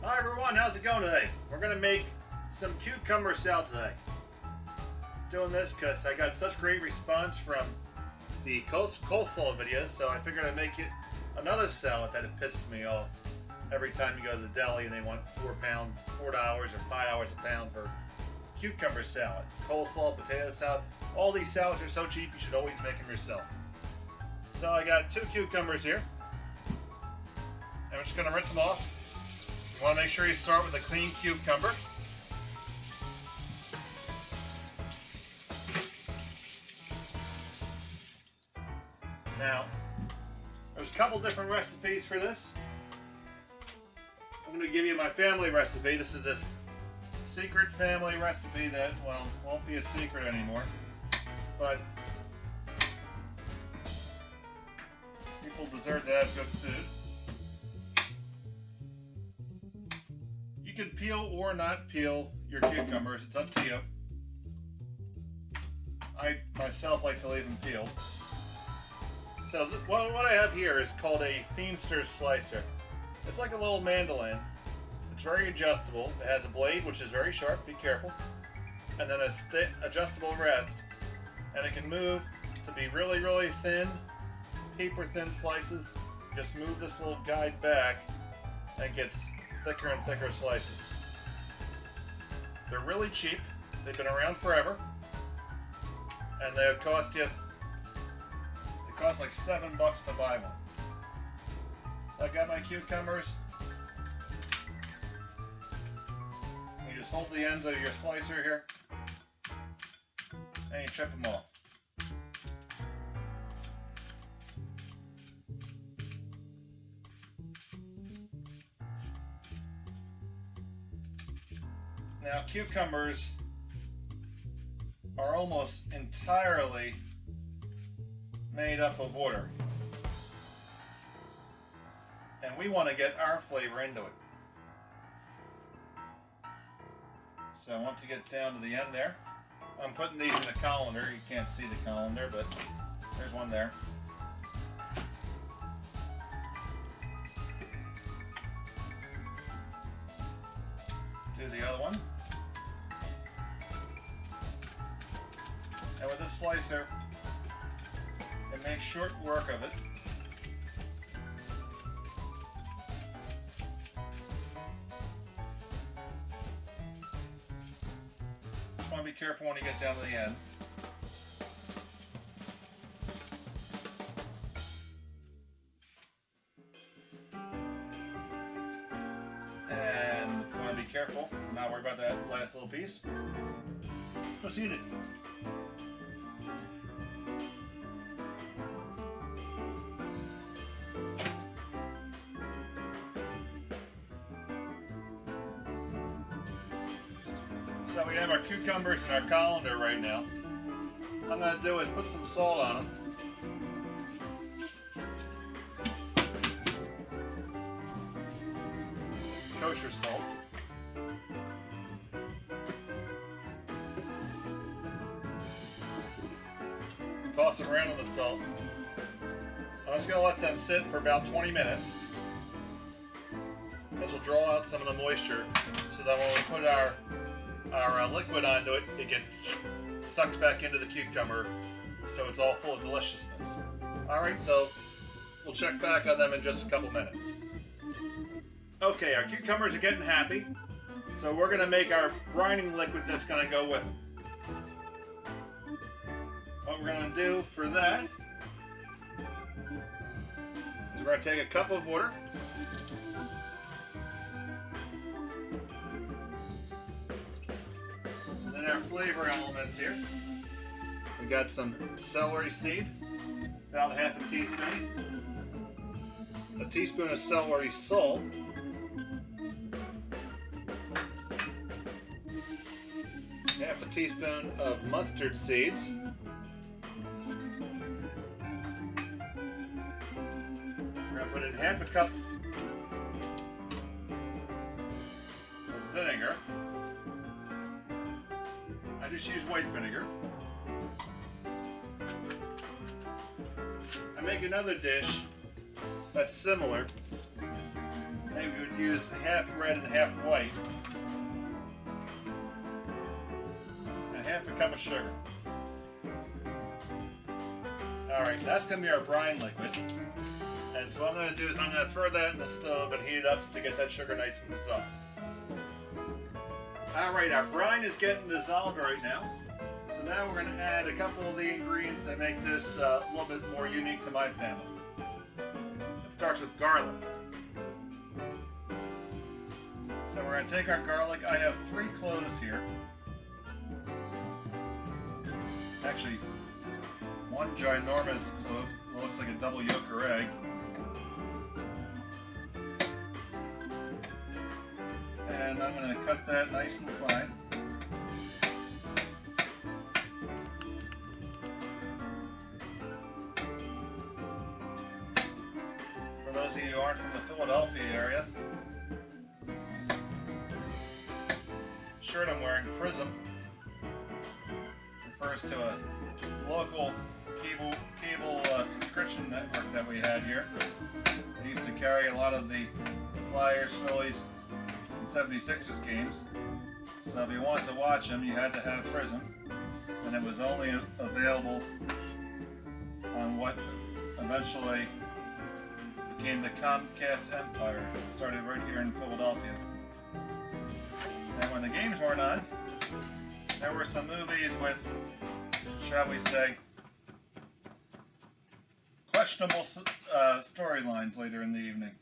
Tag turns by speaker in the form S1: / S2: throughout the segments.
S1: Hi everyone, how's it going today? We're going to make some cucumber salad today. Doing this because I got such great response from the coleslaw videos, so I figured I'd make it another salad that it pisses me off every time you go to the deli and they want $4 or $5 a pound for cucumber salad. Coleslaw, potato salad, all these salads are so cheap you should always make them yourself. So I got 2 cucumbers here. I'm just going to rinse them off. You want to make sure you start with a clean cucumber. Now, there's a couple different recipes for this. I'm going to give you my family recipe. This is a secret family recipe that, well, won't be a secret anymore. But people deserve to have good food. You can peel or not peel your cucumbers. It's up to you. I myself like to leave them peeled. So what I have here is called a Feimster slicer. It's like a little mandolin. It's very adjustable. It has a blade which is very sharp, be careful, and then a adjustable rest, and it can move to be really, really thin, paper thin slices. Just move this little guide back and it gets thicker and thicker slices. They're really cheap. They've been around forever, and they'll cost you, it costs like $7 to buy one. So I got my cucumbers. You just hold the ends of your slicer here and you chip them off. Now, cucumbers are almost entirely made up of water, and we want to get our flavor into it. So once you get down to the end there, I'm putting these in the colander. You can't see the colander, but there's one there. Do the other one. And with this slicer, it makes short work of it. Just want to be careful when you get down to the end. And you want to be careful, not worry about that last little piece. Just eat it. So we have our cucumbers in our colander right now. What I'm going to do is put some salt on them. It's kosher salt. Toss them around with the salt. I'm just going to let them sit for about 20 minutes. This will draw out some of the moisture so that when we put our liquid onto it, it gets sucked back into the cucumber, so it's all full of deliciousness. Alright, so we'll check back on them in just a couple minutes. Okay, our cucumbers are getting happy, so we're going to make our brining liquid that's going to go with them. What we're going to do for that is we're going to take a cup of water, our flavor elements here. We got some celery seed, about half a teaspoon, a teaspoon of celery salt, half a teaspoon of mustard seeds, we're going to put in half a cup of vinegar. I just use white vinegar. I make another dish that's similar, Maybe we would use half red and half white. And half a cup of sugar. Alright, that's going to be our brine liquid. And so what I'm going to do is I'm going to throw that in the stove and heat it up to get that sugar nice and dissolved. Alright, our brine is getting dissolved right now. So now we're going to add a couple of the ingredients that make this a little bit more unique to my family. It starts with garlic. So we're going to take our garlic. I have 3 cloves here. Actually, one ginormous clove. Looks like a double yolk or egg. And I'm going to cut that nice and fine. For those of you who aren't from the Philadelphia area, the shirt I'm wearing, Prism, refers to a local cable subscription network that we had here. They used to carry a lot of the Flyers, Phillies, and 76ers games. So if you wanted to watch them, you had to have Prism, and it was only available on what eventually became the Comcast empire. It started right here in Philadelphia. And when the games weren't on, there were some movies with, shall we say, questionable storylines later in the evening.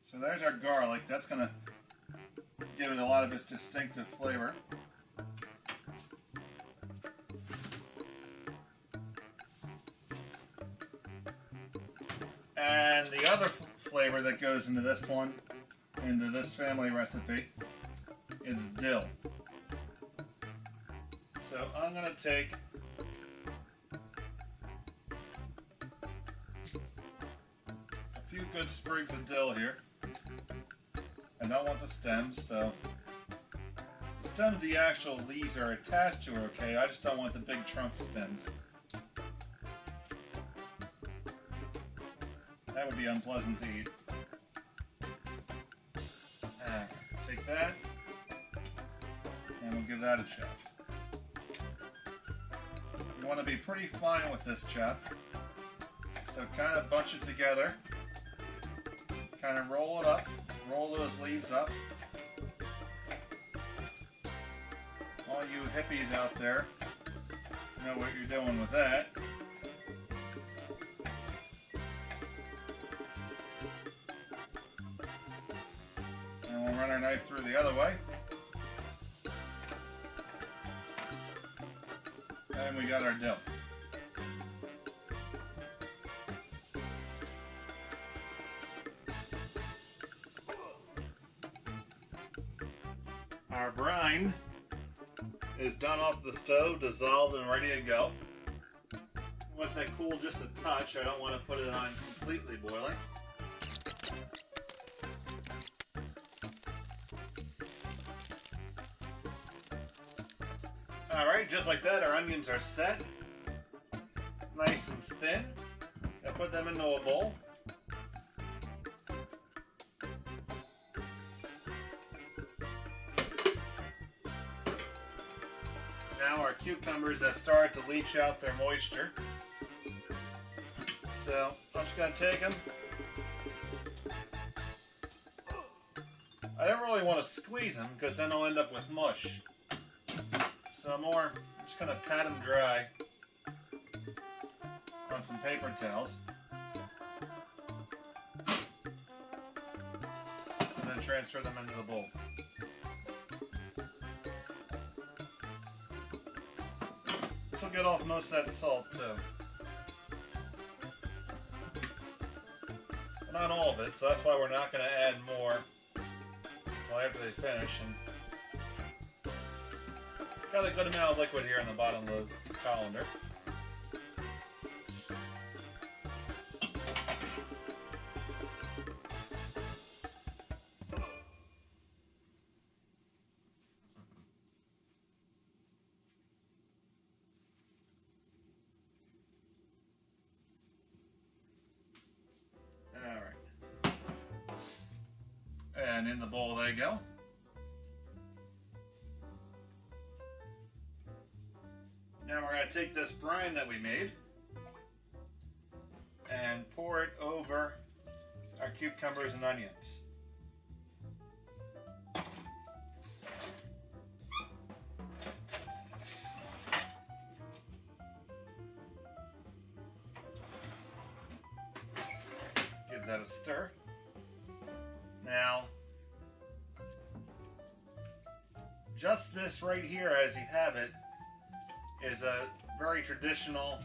S1: So there's our garlic. That's going to give it a lot of its distinctive flavor. And the other flavor that goes into this one, into this family recipe, is dill. So I'm going to take a few good sprigs of dill here. I don't want the stems, so the stems, the actual leaves are attached to, okay? I just don't want the big trunk stems. That would be unpleasant to eat. Take that, and we'll give that a chop. You want to be pretty fine with this chop, so kind of bunch it together, kind of roll it up, roll those leaves up. All you hippies out there know what you're doing with that. And we'll run our knife through the other way. And we got our dill. Our brine is done off the stove, dissolved and ready to go. Let that cool just a touch. I don't want to put it on completely boiling. Alright, just like that, our onions are set. Nice and thin. I put them into a bowl. Now our cucumbers have started to leach out their moisture. So I'm just going to take them. I don't really want to squeeze them because then I'll end up with mush. So I'm just going to pat them dry on some paper towels. And then transfer them into the bowl. This will get off most of that salt too. But not all of it, so that's why we're not going to add more until after they finish. And got a good amount of liquid here in the bottom of the colander. Alright. And in the bowl they go. Now we're going to take this brine that we made and pour it over our cucumbers and onions. Give that a stir. Now, just this right here, as you have it, is a very traditional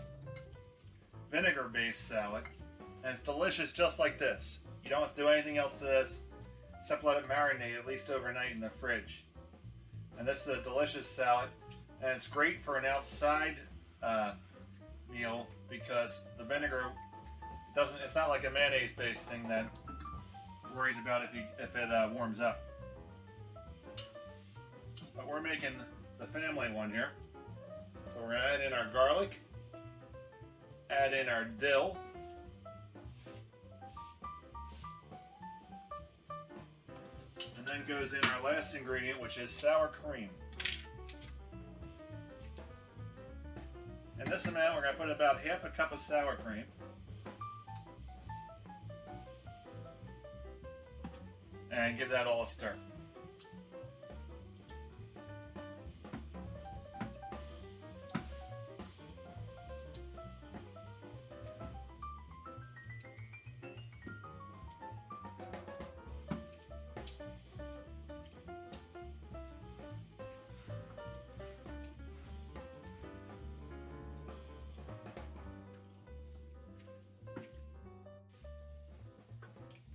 S1: vinegar-based salad, and it's delicious just like this. You don't have to do anything else to this except let it marinate at least overnight in the fridge. And this is a delicious salad, and it's great for an outside meal because the vinegar doesn't. It's not like a mayonnaise-based thing that worries about if it warms up. But we're making the family one here. So we're going to add in our garlic, add in our dill, and then goes in our last ingredient, which is sour cream. In this amount, we're going to put about half a cup of sour cream. And give that all a stir.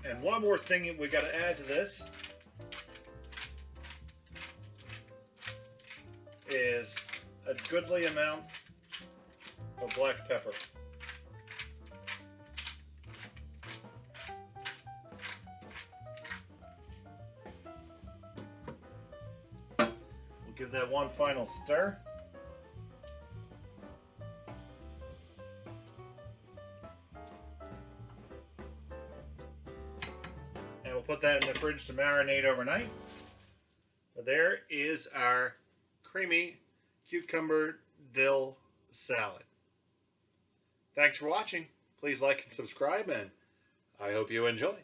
S1: And one more thing we got to add to this is a goodly amount of black pepper. We'll give that one final stir. And we'll put that in the fridge to marinate overnight. But there is our creamy cucumber dill salad. Thanks for watching. Please like and subscribe, and I hope you enjoy.